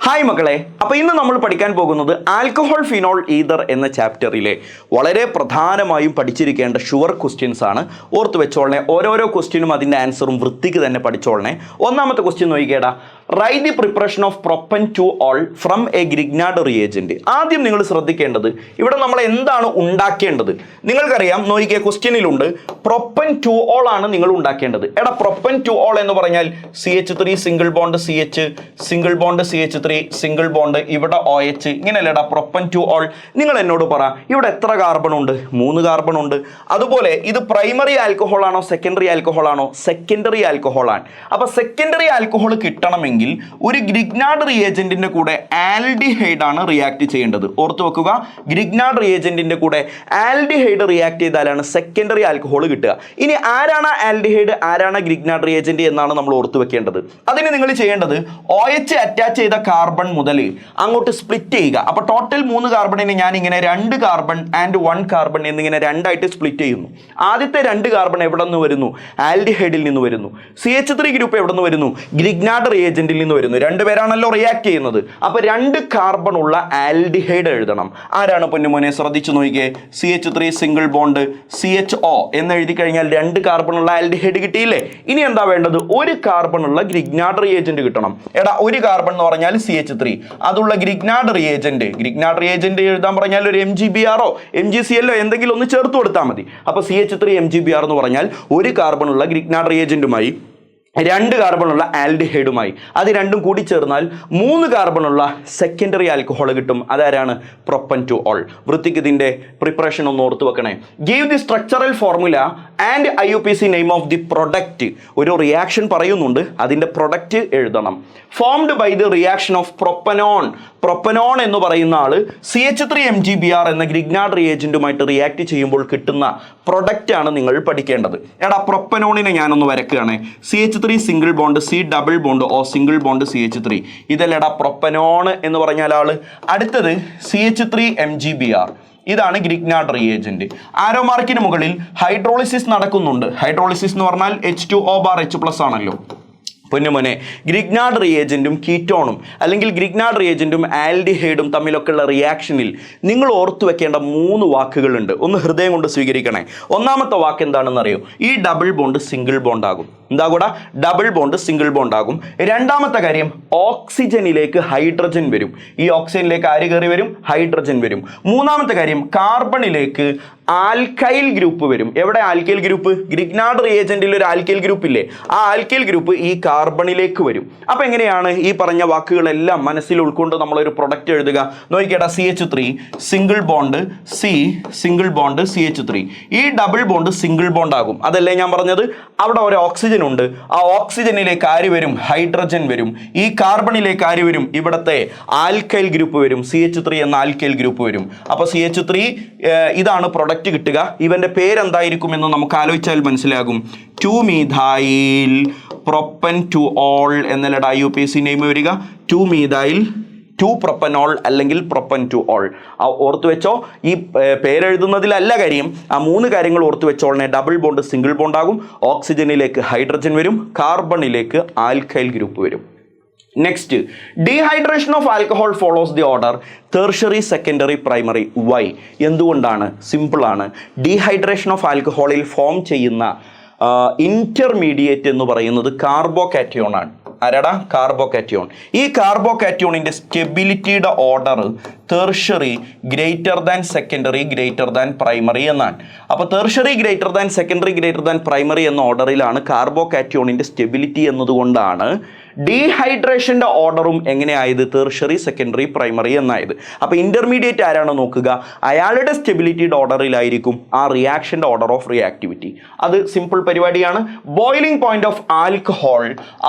Hi മക്കളെ, അപ്പോൾ ഇന്ന് നമ്മൾ പഠിക്കാൻ പോകുന്നത് ആൽക്കഹോൾ ഫിനോൾ ഈതർ എന്ന ചാപ്റ്ററിലെ വളരെ പ്രധാനമായും പഠിച്ചിരിക്കേണ്ട ഷുവർ ക്വസ്റ്റ്യൻസ് ആണ്. ഓർത്ത് വെച്ചോളണേ, ഓരോരോ ക്വസ്റ്റ്യനും അതിൻ്റെ ആൻസറും വൃത്തിക്ക് തന്നെ പഠിച്ചോളണേ. ഒന്നാമത്തെ ക്വസ്റ്റ്യൻ നോക്കിക്കേടാ, write the preparation of propan two ol from a Grignard reagent. ആദ്യം നിങ്ങൾ ശ്രദ്ധിക്കേണ്ടത് ഇവിടെ നമ്മൾ എന്താണ് ഉണ്ടാക്കേണ്ടത്. നിങ്ങൾക്കറിയാം, നോക്കിയ ക്വസ്റ്റ്യനിലുണ്ട് പ്രൊപ്പൻ ടു ഓൾ ആണ് നിങ്ങൾ ഉണ്ടാക്കേണ്ടത്. എടാ, പ്രൊപ്പൻ ടു ഓൾ എന്ന് പറഞ്ഞാൽ CH3 single bond CH single bond CH3 single bond, ഇവിടെ OH, ഇങ്ങനെയല്ലേടാ പ്രൊപ്പൻ ടു ഓൾ. നിങ്ങൾ എന്നോട് പറ, ഇവിടെ എത്ര കാർബൺ ഉണ്ട്? 3 കാർബൺ ഉണ്ട്. അതുപോലെ ഇത് പ്രൈമറി ആൽക്കഹോൾ ആണോ സെക്കൻഡറി ആൽക്കഹോൾ ആണോ? സെക്കൻഡറി ആൽക്കഹോൾ ആണ്. അപ്പൊ സെക്കൻഡറി ആൽക്കഹോൾ കിട്ടണമെങ്കിൽ ഒരു ഗ്രിഗ്നാർഡ് റിയേജന്റിന്റെ കൂടെ ആൽഡിഹൈഡ് ആണ് റിയാക്ട് ചെയ്യേണ്ടത്. ഓർത്ത് വെക്കുക, ഗ്രിഗ്നാർഡ് റിയേജന്റിന്റെ കൂടെ ആൽഡിഹൈഡ് റിയാക്ട് ചെയ്താലാണ് സെക്കൻഡറി ആൽക്കഹോൾ കിട്ടുക. ഇനി ആരാണ് ആൽഡിഹൈഡ്, ആരാണ് ഗ്രിഗ്നാർഡ് റിയേജന്റ് എന്നാണ് നമ്മൾ ഓർത്ത് വെക്കേണ്ടത്. അതിന് നിങ്ങൾ ചെയ്യേണ്ടത് OH അറ്റാച്ച് ചെയ്ത കാർബൺ മുതൽ അങ്ങോട്ട് സ്പ്ലിറ്റ് ചെയ്യുക. അപ്പൊ ടോട്ടൽ 3 കാർബണിനെ ഞാൻ ഇങ്ങനെ 2 കാർബൺ ആൻഡ് 1 കാർബൺ എന്നിങ്ങനെ രണ്ടായിട്ട് സ്പ്ലിറ്റ് ചെയ്യുന്നു. ആദ്യത്തെ 2 കാർബൺ എവിടെ നിന്ന് വരുന്നു? ആൽഡിഹൈഡിൽ നിന്ന് വരുന്നു. CH3 ഗ്രൂപ്പ് എവിടെ നിന്ന് വരുന്നു? ഗ്രിഗ്നാർഡ് റിയേജന്റിൽ നിന്ന് വരുന്നു. 2 പേരാണല്ലോ റിയാക്ട് ചെയ്യുന്നത്. അപ്പൊ 2 കാർബൺ ഉള്ള ആൽഡിഹൈഡ് എഴുതണം. ആരാണ് പൊന്നുമോനെ? ശ്രദ്ധിച്ചു നോക്കിയേ, CH3 സിംഗിൾ ബോണ്ട് CHO എന്ന് എഴുതി കഴിഞ്ഞാൽ 2 കാർബൺ ഉള്ള ആൽഡിഹൈഡ് കിട്ടിയില്ലേ? ഇനി എന്താ വേണ്ടത്? 1 കാർബൺ ഉള്ള ഗ്രിഗ്നാർഡ് റിയേജന്റ് കിട്ടണം. എടാ, 1 കാർബൺ എന്ന് പറഞ്ഞാൽ CH3, അതുള്ള ഗ്രിഗ്നാർഡ് റിയേജന്റ് എഴുതാൻ പറഞ്ഞാൽ ഒരു MgBr MgCl എന്തെങ്കിലും ഒന്ന് ചേർത്ത് കൊടുത്താൽ മതി. അപ്പൊ CH3 MgBr എന്ന് പറഞ്ഞാൽ 1 കാർബൺ ഉള്ള ഗ്രിഗ്നാർഡ് റിയേജന്റുമായി 2 കാർബൺ ഉള്ള ആൽഡിഹൈഡുമായി അത് രണ്ടും കൂടി ചേർന്നാൽ 3 കാർബൺ ഉള്ള സെക്കൻഡറി ആൽക്കഹോൾ കിട്ടും. അതാരാണ്? Propan two ol. വൃത്തിക്ക് ഇതിന്റെ പ്രിപ്പറേഷൻ ഒന്ന് ഓർത്ത് വെക്കണേ. Give the structural formula and IUPAC name of the product. ഒരു റിയാക്ഷൻ പറയുന്നുണ്ട്, അതിന്റെ പ്രൊഡക്റ്റ് എഴുതണം. Formed by the reaction of propanone. Propanone എന്ന് പറയുന്ന ആള് CH3 MgBr എന്ന ഗ്രിഗ്നാർഡ് റിയേജന്റുമായിട്ട് റിയാക്ട് ചെയ്യുമ്പോൾ കിട്ടുന്ന പ്രൊഡക്റ്റ് ആണ് നിങ്ങൾ പഠിക്കേണ്ടത്. എടാ, പ്രൊപ്പനോണിനെ ഞാനൊന്ന് വരക്കുകയാണ്. CH3 single bond C double bond O single bond CH3, ഇതല്ലടാ പ്രൊപ്പനോൺ എന്ന് പറഞ്ഞാൽ ആള്. അടുത്തത് CH3 MgBr, ഇതാണ് ഗ്രിഗ്നാർഡ് റിയേജന്റ്. ആരോ മാർക്കിന് മുകളിൽ ഹൈഡ്രോളിസിസ് നടക്കുന്നുണ്ട്. ഹൈഡ്രോളിസിസ് എന്ന് പറഞ്ഞാൽ H2O+H+ ആണല്ലോ പൊന്നുമോനെ. ഗ്രിഗ്നാർഡ് റിയേജന്റും കീറ്റോണും അല്ലെങ്കിൽ ഗ്രിഗ്നാർഡ് റിയേജന്റും ആൽഡിഹൈഡും തമ്മിലൊക്കെയുള്ള റിയാക്ഷനിൽ നിങ്ങൾ ഓർത്തു വെക്കേണ്ട 3 വാക്കുകളുണ്ട്. ഒന്ന് ഹൃദയം കൊണ്ട് സ്വീകരിക്കണേ. ഒന്നാമത്തെ വാക്ക് എന്താണെന്ന് അറിയോ? ഈ ഡബിൾ ബോണ്ട് സിംഗിൾ ബോണ്ട് ആകും. എന്താ കൂടെ? ഡബിൾ ബോണ്ട് സിംഗിൾ ബോണ്ട് ആകും. രണ്ടാമത്തെ കാര്യം, ഓക്സിജനിലേക്ക് ഹൈഡ്രജൻ വരും. ഈ ഓക്സിജനിലേക്ക് ആര് കയറി വരും? ഹൈഡ്രജൻ വരും. മൂന്നാമത്തെ കാര്യം, കാർബണിലേക്ക് ആൽക്കൈൽ ഗ്രൂപ്പ് വരും. എവിടെ ആൽക്കൈൽ ഗ്രൂപ്പ്? ഗ്രിഗ്നാർഡ് റിയേജന്റിൽ ഒരു ആൽക്കൈൽ ഗ്രൂപ്പ് ഇല്ലേ? ആ ആൽക്കൈൽ ഗ്രൂപ്പ് ഈ കാർബണിലേക്ക് വരും. അപ്പൊ എങ്ങനെയാണ് ഈ പറഞ്ഞ വാക്കുകളെല്ലാം മനസ്സിൽ ഉൾക്കൊണ്ട് നമ്മളൊരു പ്രൊഡക്റ്റ് എഴുതുക? നോക്കിക്കേടാ, CH3 single bond C single bond CH3, ഈ ഡബിൾ ബോണ്ട് സിംഗിൾ ബോണ്ട് ആകും. അതല്ലേ ഞാൻ പറഞ്ഞത്? അവിടെ ഒരു ഓക്സിജൻ ഉണ്ട്. ആ ഓക്സിജനിലേക്ക് ആര് വരും? ഹൈഡ്രജൻ വരും. ഈ കാർബണിലേക്ക് ആര് വരും? ഇവിടത്തെ ആൽക്കൈൽ ഗ്രൂപ്പ് വരും. CH3 എന്ന ആൽക്കൈൽ ഗ്രൂപ്പ് വരും. അപ്പൊ CH3 ഇതാണ് പ്രൊഡക്റ്റ് കിട്ടുക. ഇവന്റെ പേരെന്തായിരിക്കും എന്ന് നമുക്ക് ആലോചിച്ചാൽ മനസ്സിലാകും. 2-methyl പ്രൊപ്പൻ ടു ഓൾ എന്നല്ലട IUPAC നെയിം വരിക. 2-methyl 2-propanol അല്ലെങ്കിൽ പ്രൊപ്പൻ ടു ഓൾ. ഓർത്ത് വെച്ചോ, ഈ പേരെഴുതുന്നതിലല്ല കാര്യം. ആ 3 കാര്യങ്ങൾ ഓർത്ത് വെച്ചോളനെ. ഡബിൾ ബോണ്ട് സിംഗിൾ ബോണ്ട് ആകും, ഓക്സിജനിലേക്ക് ഹൈഡ്രജൻ വരും, കാർബണിലേക്ക് ആൽക്കൈൽ ഗ്രൂപ്പ് വരും. Next, dehydration of alcohol follows the order tertiary secondary primary. Why? എന്തുകൊണ്ടാണ്? സിമ്പിളാണ്. ഡീഹൈഡ്രേഷൻ ഓഫ് ആൽക്കഹോളിൽ ഫോം ചെയ്യുന്ന ഇന്റർമീഡിയറ്റ് എന്ന് പറയുന്നത് കാർബോകാറ്റയോൺ ആണ്. ആരാടാ? കാർബോകാറ്റയോൺ. ഈ കാർബോകാറ്റയോണിന്റെ സ്റ്റെബിലിറ്റിയുടെ order tertiary greater than secondary greater than primary എന്നാണ്. അപ്പോൾ tertiary greater than secondary greater than primary എന്ന ഓർഡറിലാണ് കാർബോകാറ്റയോണിന്റെ സ്റ്റെബിലിറ്റി എന്നതുകൊണ്ടാണ് ഡീഹൈഡ്രേഷൻ്റെ ഓർഡറും എങ്ങനെയായത്? ടെർഷ്യറി സെക്കൻഡറി പ്രൈമറി എന്നായത്. അപ്പോൾ ഇന്റർമീഡിയറ്റ് ആരാണ് നോക്കുക? അയാളുടെ സ്റ്റെബിലിറ്റിയുടെ ഓർഡറിലായിരിക്കും ആ റിയാക്ഷൻ്റെ ഓർഡർ ഓഫ് റിയാക്ടിവിറ്റി. അത് സിമ്പിൾ പരിപാടിയാണ്. Boiling point of alcohol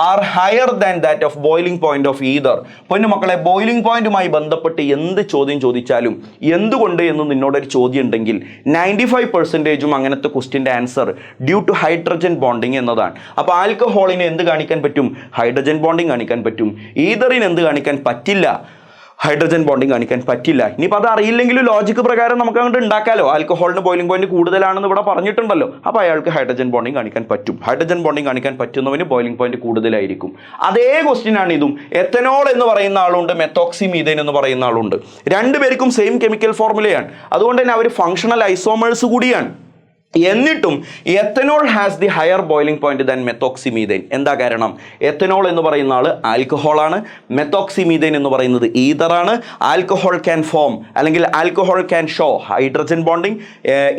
are higher than that of boiling point of ether. പൊന്നു മക്കളെ, ബോയിലിംഗ് പോയിന്റുമായി ബന്ധപ്പെട്ട് എന്ത് ചോദ്യം ചോദിച്ചാലും എന്തുകൊണ്ട് എന്ന് നിന്നോടൊരു ചോദ്യം ഉണ്ടെങ്കിൽ 95% അങ്ങനത്തെ ക്വസ്റ്റ്യൻ്റെ answer due to hydrogen bonding എന്നതാണ്. അപ്പോൾ ആൽക്കഹോളിന് എന്ത് കാണിക്കാൻ പറ്റും? ഹൈഡ്രജൻ ബോണ്ടിങ് കാണിക്കാൻ പറ്റും. ഈതറിന് എന്ത് കാണിക്കാൻ പറ്റില്ല? ഹൈഡ്രജൻ ബോണ്ടിങ് കാണിക്കാൻ പറ്റില്ല. ഇനിയിപ്പോൾ അത് അറിയില്ലെങ്കിലും ലോജിക്ക് പ്രകാരം നമുക്ക് അങ്ങോട്ട് ഉണ്ടാക്കാമല്ലോ. ആൽക്കഹോളിന് ബോയിലിംഗ് പോയിന്റ് കൂടുതലാണെന്ന് ഇവിടെ പറഞ്ഞിട്ടുണ്ടല്ലോ. അപ്പോൾ അയാൾക്ക് ഹൈഡ്രജൻ ബോണ്ടിങ് കാണിക്കാൻ പറ്റും. ഹൈഡ്രജൻ ബോണ്ടിങ് കാണിക്കാൻ പറ്റുന്നവന് ബോയിലിംഗ് പോയിന്റ് കൂടുതലായിരിക്കും. അതേ ക്വസ്റ്റ്യൻ ആണ് ഇതും. എത്തനോൾ എന്ന് പറയുന്ന ആളുണ്ട്, മെത്തോക്സിമീഥേൻ എന്ന് പറയുന്ന ആളുണ്ട്. രണ്ടുപേർക്കും സെയിം കെമിക്കൽ ഫോർമുലയാണ്. അതുകൊണ്ട് തന്നെ അവർ ഫങ്ഷണൽ ഐസോമേഴ്സ് കൂടിയാണ്. എന്നിട്ടും ethanol has the higher boiling point than methoxymethane. എന്താ കാരണം? എത്തനോൾ എന്ന് പറയുന്ന ആൾ ആൽക്കഹോളാണ്, മെത്തോക്സിമീഥേൻ എന്ന് പറയുന്നത് ഈതറാണ്. ആൽക്കഹോൾ ക്യാൻ ഫോം അല്ലെങ്കിൽ alcohol can show hydrogen bonding,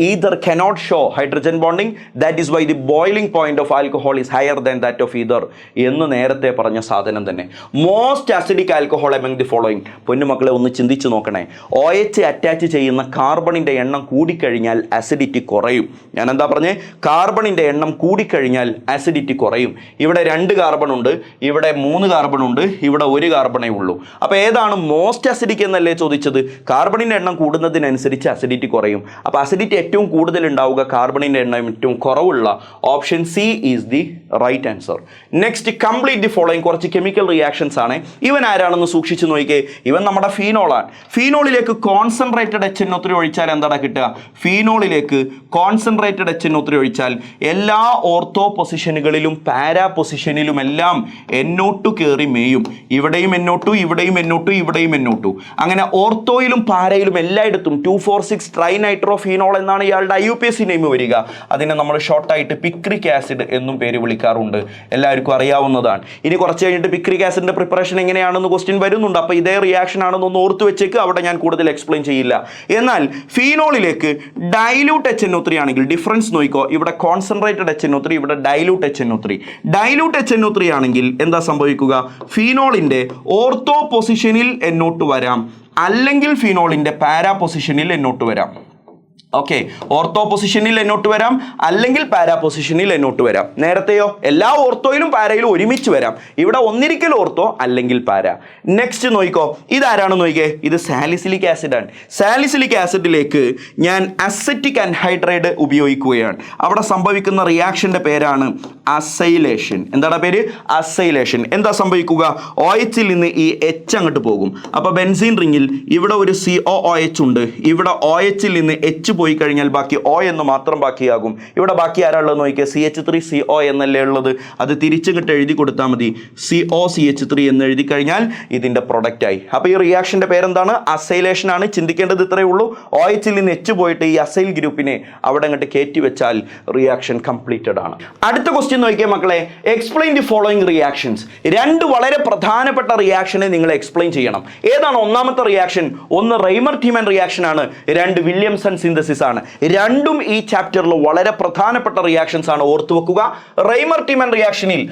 ether cannot show hydrogen bonding. That is why the boiling point of alcohol is higher than that of ether എന്ന് നേരത്തെ പറഞ്ഞ സാധനം തന്നെ. Most acidic alcohol among the following. പൊന്നുമക്കളെ ഒന്ന് ചിന്തിച്ച് നോക്കണേ. OH അറ്റാച്ച് ചെയ്യുന്ന കാർബണിൻ്റെ എണ്ണം കൂടിക്കഴിഞ്ഞാൽ അസിഡിറ്റി കുറയും. ഞാൻ എന്താ പറഞ്ഞേ? കാർബണിൻ്റെ എണ്ണം കൂടിക്കഴിഞ്ഞാൽ ആസിഡിറ്റി കുറയും. ഇവിടെ 2 കാർബൺ ഉണ്ട്, ഇവിടെ 3 കാർബൺ ഉണ്ട്, ഇവിടെ 1 കാർബണേ ഉള്ളൂ. അപ്പോൾ ഏതാണ് മോസ്റ്റ് അസിഡിക് എന്നല്ലേ ചോദിച്ചത്? കാർബണിൻ്റെ എണ്ണം കൂടുന്നതിനനുസരിച്ച് അസിഡിറ്റി കുറയും. അപ്പോൾ അസിഡിറ്റി ഏറ്റവും കൂടുതൽ ഉണ്ടാവുക കാർബണിൻ്റെ എണ്ണം ഏറ്റവും കുറവുള്ള option C is the right answer. Next, complete the following. കുറച്ച് കെമിക്കൽ റിയാക്ഷൻസ് ആണ്. ഇവൻ ആരാണെന്ന് സൂക്ഷിച്ച് നോക്കിയേ. ഇവൻ നമ്മുടെ ഫീനോളാണ്. ഫീനോളിലേക്ക് കോൺസെൻട്രേറ്റഡ് HNO3 ഒഴിച്ചാൽ എന്താ കിട്ടുക? ഫീനോളിലേക്ക് കോൺസെൻട്രേറ്റഡ് HNO3 ഒഴിച്ചാൽ എല്ലാ ഓർത്തോ പൊസിഷനുകളിലും പാരാ പൊസിഷനിലും എല്ലാം NO2 കയറി മേയും. ഇവിടെയും NO2, ഇവിടെയും NO2, ഇവിടെയും NO2. അങ്ങനെ ഓർത്തോയിലും പാരയിലും എല്ലായിടത്തും 2,4,6 ട്രൈനൈട്രോഫീനോൾ എന്നാണ് ഇയാളുടെ IUPAC നെയിം വരിക. അതിനെ നമ്മൾ ഷോർട്ടായിട്ട് പിക്രിക് ആസിഡ് എന്നും പേര് വിളിക്കാറുണ്ട്. എല്ലാവർക്കും അറിയാവുന്നതാണ്. ഇനി കുറച്ച് കഴിഞ്ഞിട്ട് പിക്രിക് ആസിഡിന്റെ പ്രിപ്പറേഷൻ എങ്ങനെയാണെന്ന് ക്വസ്റ്റ്യൻ വരുന്നുണ്ട്. അപ്പോൾ ഇതേ റിയാക്ഷൻ ആണെന്നൊന്ന് ഓർത്ത് വെച്ചേക്ക്. അവിടെ ഞാൻ കൂടുതൽ എക്സ്പ്ലെയിൻ ചെയ്യില്ല. എന്നാൽ ഫീനോളിലേക്ക് ഡൈല്യൂട്ട് HNO3 ആണെങ്കിൽ ഡിഫറൻസ് നോക്കിക്കോ. ഇവിടെ കോൺസെൻട്രേറ്റഡ് HNO3, ഇവിടെ ഡൈല്യൂട്ട് HNO3. ഡൈല്യൂട്ട് HNO3 ആണെങ്കിൽ എന്താ സംഭവിക്കുക? ഫീനോളിൻ്റെ ഓർത്തോ പൊസിഷനിൽ NO2 വരാം, അല്ലെങ്കിൽ ഫീനോളിൻ്റെ പാരാ പൊസിഷനിൽ NO2 വരാം. ഓക്കെ, ഓർത്തോ പൊസിഷനിൽ NO2 വരാം, അല്ലെങ്കിൽ പാരാ പൊസിഷനിൽ NO2 വരാം. നേരത്തെയോ എല്ലാ ഓർത്തോയിലും പാരയിലും ഒരുമിച്ച് വരാം. ഇവിടെ ഒന്നിരിക്കൽ ഓർത്തോ അല്ലെങ്കിൽ പാര. നെക്സ്റ്റ് നോക്കിക്കോ, ഇതാരാണെന്ന് നോക്കിക്കേ. ഇത് സാലിസിലിക് ആസിഡാണ്. സാലിസിലിക് ആസിഡിലേക്ക് ഞാൻ അസറ്റിക് അൻഹൈഡ്രൈഡ് ഉപയോഗിക്കുകയാണ്. അവിടെ സംഭവിക്കുന്ന റിയാക്ഷൻ്റെ പേരാണ് അസൈലേഷൻ. എന്താണ് പേര്? അസൈലേഷൻ. എന്താ സംഭവിക്കുക? OHൽ നിന്ന് ഈ H അങ്ങോട്ട് പോകും. അപ്പോൾ ബെൻസീൻ റിങ്ങിൽ ഇവിടെ ഒരു COOH ഉണ്ട്. ഇവിടെ OHൽ നിന്ന് H പോയി കഴിഞ്ഞാൽ ബാക്കി O എന്ന് മാത്രം ബാക്കിയാകും. ഇവിടെ ബാക്കി ആരാളുള്ളത് നോക്കിയാൽ CH3CO എന്നല്ലേ ഉള്ളത്. അത് തിരിച്ചിങ്ങോട്ട് എഴുതി കൊടുത്താൽ മതി. COCH3 എന്ന് എഴുതി കഴിഞ്ഞാൽ ഇതിൻ്റെ പ്രൊഡക്റ്റായി. അപ്പോൾ ഈ റിയാക്ഷൻ്റെ പേരെന്താണ്? അസൈലേഷൻ ആണ്. ചിന്തിക്കേണ്ടത് ഇത്രയേ ഉള്ളൂ. OHൽ നിന്ന് H പോയിട്ട് ഈ അസൈൽ ഗ്രൂപ്പിനെ അവിടെ അങ്ങോട്ട് കയറ്റി വെച്ചാൽ റിയാക്ഷൻ കംപ്ലീറ്റഡ് ആണ്. അടുത്ത ക്വസ്റ്റ്യൻ നോക്കിയാൽ മക്കളെ, എക്സ്പ്ലെയിൻ ദി ഫോളോയിങ് റിയാക്ഷൻസ്. 2 വളരെ പ്രധാനപ്പെട്ട റിയാക്ഷനെ നിങ്ങൾ എക്സ്പ്ലെയിൻ ചെയ്യണം. ഏതാണ് ഒന്നാമത്തെ റിയാക്ഷൻ? ഒന്ന് റെയ്മർ-ടിമൻ റിയാക്ഷൻ ആണ്, 2 വില്യംസൺ സിന്തസിസ് ആണ്. രണ്ടും ഈ ചാപ്റ്ററിൽ വളരെ പ്രധാനപ്പെട്ട റിയാക്ഷൻസ് ആണ്. ഓർത്തു വെക്കുക. റെയ്മർ-ടിമൻ റിയാക്ഷനിൽ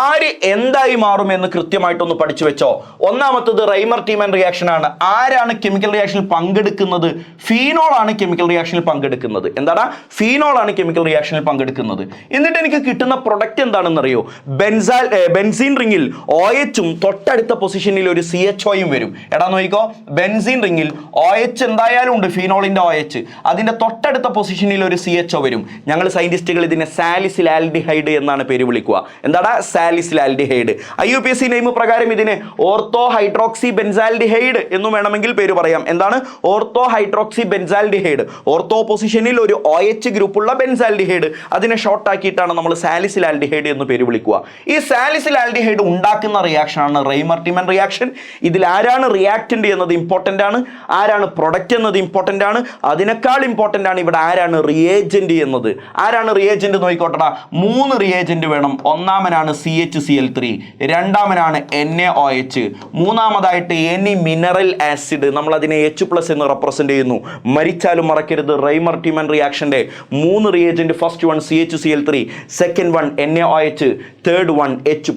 ആര് എന്തായി മാറും എന്ന് കൃത്യമായിട്ടൊന്ന് പഠിച്ചു വെച്ചോ. ഒന്നാമത്തത് റെയ്മർ-ടിമൻ റിയാക്ഷൻ ആണ്. ആരാണ് കെമിക്കൽ റിയാക്ഷനിൽ പങ്കെടുക്കുന്നത്? ഫീനോൾ ആണ് കെമിക്കൽ റിയാക്ഷനിൽ പങ്കെടുക്കുന്നത്. എന്താണ്? ഫീനോൾ ആണ് കെമിക്കൽ റിയാക്ഷനിൽ പങ്കെടുക്കുന്നത്. എന്നിട്ട് എനിക്ക് കിട്ടുന്ന പ്രൊഡക്റ്റ് എന്താണെന്ന് അറിയോ? ബെൻസീൻ റിങ്ങിൽ OHും തൊട്ടടുത്ത പൊസിഷനിൽ ഒരു CHOയും വരും. എടാ നോക്കിക്കോ, ബെൻസീൻ റിങ്ങിൽ OH എന്തായാലും ഉണ്ട്, ഫീനോളിന്റെ OH. അതിന്റെ തൊട്ടടുത്ത പൊസിഷനിൽ ഒരു CHO വരും. ഞങ്ങൾ സയന്റിസ്റ്റുകൾ ഇതിനെ സാലിസിലാൽഡിഹൈഡ് എന്നാണ് പേര് വിളിക്കുക. എന്താണ്? സാലിസിലാൽഡിഹൈഡ്. IUPAC നെയിം പ്രകാരം ഇതിനെ ഓർത്തോ ഹൈഡ്രോക്സി ബെൻസാൽഡിഹൈഡ് എന്നും വേണമെങ്കിൽ പേര് പറയാം. എന്താണ്? Ortho hydroxy benzaldehyde. ഓർത്തോ പൊസിഷനിൽ ഒരു OH ഗ്രൂപ്പുള്ള ബെൻസാൽഡിഹൈഡ്. അതിനെ ഷോർട്ട് ആക്കിയിട്ടാണ് നമ്മൾ സാലിസിലാൽഡിഹൈഡ് എന്ന് പേര് വിളിക്കുക. ഈ സാലിസിലാൽഡിഹൈഡ് ഉണ്ടാക്കുന്ന റിയാക്ഷൻ ആണ് റെയ്മർ-ടിമൻ റിയാക്ഷൻ. ഇതിൽ ആരാണ് റിയാക്റ്റന്റ് എന്നത് ഇമ്പോർട്ടൻ്റ് ആണ്, ആരാണ് പ്രൊഡക്റ്റ് എന്നത് ഇമ്പോർട്ടൻ്റ് ആണ്. അതിനേക്കാൾ ഇമ്പോർട്ടൻ്റ് ആണ് ഇവിടെ ആരാണ് റിയേജന്റ് എന്നത്. ആരാണ് റിയേജന്റ് നോക്കിക്കോട്ടടാ. 3 റിയേജന്റ് വേണം. ഒന്നാമനാണ് CHCl3, രണ്ടാമനാണ് NaOH, മൂന്നാമതായിട്ട് എനി മിനറൽ ആസിഡ്. നമ്മൾ അതിനെ H+ എന്ന് റെപ്രസെന്റ് ചെയ്യുന്നു. മരിച്ചാലും മറക്കരുത്, റെയ്മർ-ടിമൻ റിയാക്ഷന്റെ 3 reagent. First one CHCl3, second one NaOH, third one H+.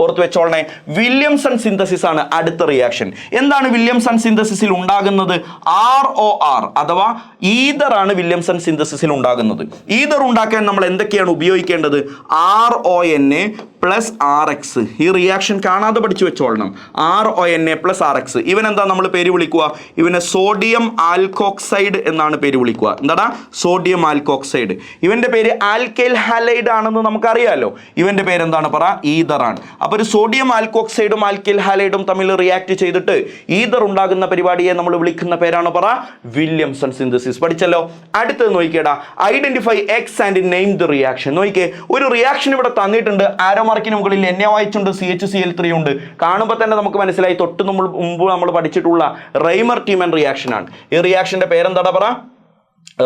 ഓർത്ത് വെച്ചോളണേ. വില്യംസൺ സിന്തസിസ് ആണ് അടുത്ത റിയാക്ഷൻ. എന്താണ് വില്യംസൺ സിന്തസിസിൽ ഉണ്ടാകുന്നത്? ROR അഥവാ ഈതർ ഈതറാണ് വില്യംസൺ സിന്തസിസിൽ ഉണ്ടാകുന്നത്. ഈതർ ഉണ്ടാക്കാൻ നമ്മൾ എന്തൊക്കെയാണ് ഉപയോഗിക്കേണ്ടത്? RONA plus RX. ഈ റിയാക്ഷൻ കാണാതെ പഠിച്ചു വെച്ചോളണം. RONA plus RX. ഇവനെന്താ നമ്മൾ പേര് വിളിക്കുക? ഇവനെ സോഡിയം ആൽക്കോക്സൈഡ് എന്നാണ് പേര് വിളിക്കുക. എന്താടാ? Sodium alkoxide. ഇവന്റെ പേര് ആൽക്കൈൽ ഹാലൈഡ് ആണെന്ന് നമുക്കറിയാലോ. ഇവന്റെ പേര് എന്താണ്? പറ, ഈതറാണ്. അപ്പോൾ ഒരു സോഡിയം ആൽക്കോക്സൈഡും ആൽക്കൈൽ ഹാലൈഡും തമ്മിൽ റിയാക്ട് ചെയ്തിട്ട് ഈതർ ഉണ്ടാകുന്ന പരിപാടിയെ നമ്മൾ വിളിക്കുന്ന പേരാണ് പറ വില്യംസൺ സിന്തസിസ്. പഠിച്ചല്ലോ. അടുത്തത് നോക്കിക്കേടാ, identify X and name the reaction. നോക്കിക്കേ, ഒരു റിയാക്ഷൻ ഇവിടെ തന്നിട്ടുണ്ട്. ആരോ മാർക്കിന് മുകളിൽ NaOH ഉണ്ട്, CH3 ഉണ്ട്. കാണുമ്പോൾ തന്നെ നമുക്ക് മനസ്സിലായി തൊട്ട് മുമ്പ് നമ്മൾ പഠിച്ചിട്ടുള്ള റൈമർ-ടിമാൻ റിയാക്ഷൻ ആണ്. ഈ റിയാക്ഷന്റെ പേരെന്താടാ? പറ,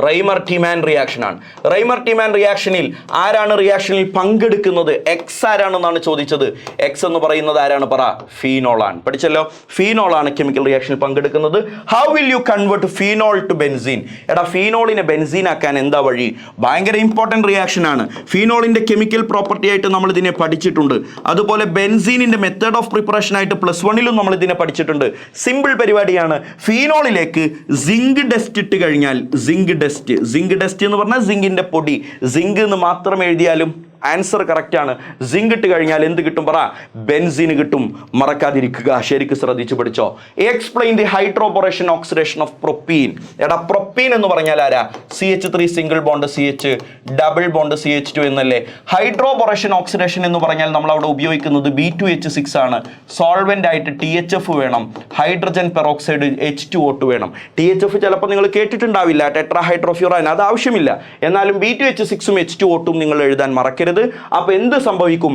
റൈമർ-ടിമാൻ റിയാക്ഷൻ ആണ്. റൈമർ-ടിമാൻ റിയാക്ഷനിൽ ആരാണ് റിയാക്ഷനിൽ പങ്കെടുക്കുന്നത്? എക്സ് ആരാണെന്നാണ് ചോദിച്ചത്. എക്സ് എന്ന് പറയുന്നത് ആരാണ്? പറ, ഫീനോൾ ആണ്. പഠിച്ചല്ലോ. ഫീനോൾ ആണ് കെമിക്കൽ റിയാക്ഷനിൽ പങ്കെടുക്കുന്നത്. How will you convert phenol to benzene? എടാ, ഫീനോളിനെ ബെൻസീൻ ആക്കാൻ എന്താ വഴി? ഭയങ്കര ഇമ്പോർട്ടൻറ്റ് റിയാക്ഷൻ ആണ്. ഫീനോളിന്റെ കെമിക്കൽ പ്രോപ്പർട്ടി ആയിട്ട് നമ്മൾ ഇതിനെ പഠിച്ചിട്ടുണ്ട്. അതുപോലെ ബെൻസീനിന്റെ മെത്തേഡ് ഓഫ് പ്രിപ്പറേഷൻ ആയിട്ട് +1 നമ്മൾ ഇതിനെ പഠിച്ചിട്ടുണ്ട്. സിമ്പിൾ പരിപാടിയാണ്. ഫീനോളിലേക്ക് സിങ്ക് ഡസ്റ്റ് ഇട്ട് കഴിഞ്ഞാൽ, സിങ്ക് ഡസ്റ്റ് എന്ന് പറഞ്ഞാൽ സിങ്കിന്റെ പൊടി. സിങ്ക് എന്ന് മാത്രം എഴുതിയാലും ആൻസർ കറക്റ്റ് ആണ്. സിങ്ക് ഇട്ട് കഴിഞ്ഞാൽ എന്ത് കിട്ടും? പറ, ബെൻസീൻ കിട്ടും. മറക്കാതിരിക്കുക, ശരിക്കും ശ്രദ്ധിച്ചു പഠിച്ചോ. Explain the hydroboration oxidation of propene. എടാ, പ്രൊപ്പീൻ എന്ന് പറഞ്ഞാൽ ആരാ? CH3 single bond CH, double bond CH2 എന്നല്ലേ. ഹൈഡ്രോബോറേഷൻ ഓക്സിഡേഷൻ എന്ന് പറഞ്ഞാൽ നമ്മൾ അവിടെ ഉപയോഗിക്കുന്നത് B2H6 ആണ്. സോൾവെന്റ് ആയിട്ട് THF വേണം, ഹൈഡ്രജൻ പെറോക്സൈഡ് H2O2 വേണം. THF ചിലപ്പോൾ നിങ്ങൾ കേട്ടിട്ടുണ്ടാവില്ല, ടെട്രാഹൈഡ്രോഫ്യൂറാൻ, അത് ആവശ്യമില്ല. എന്നാലും B2H6ഉം H2O2ഉം നിങ്ങൾ എഴുതാൻ മറക്കരുത്. അപ്പൊ എന്ത് സംഭവിക്കും?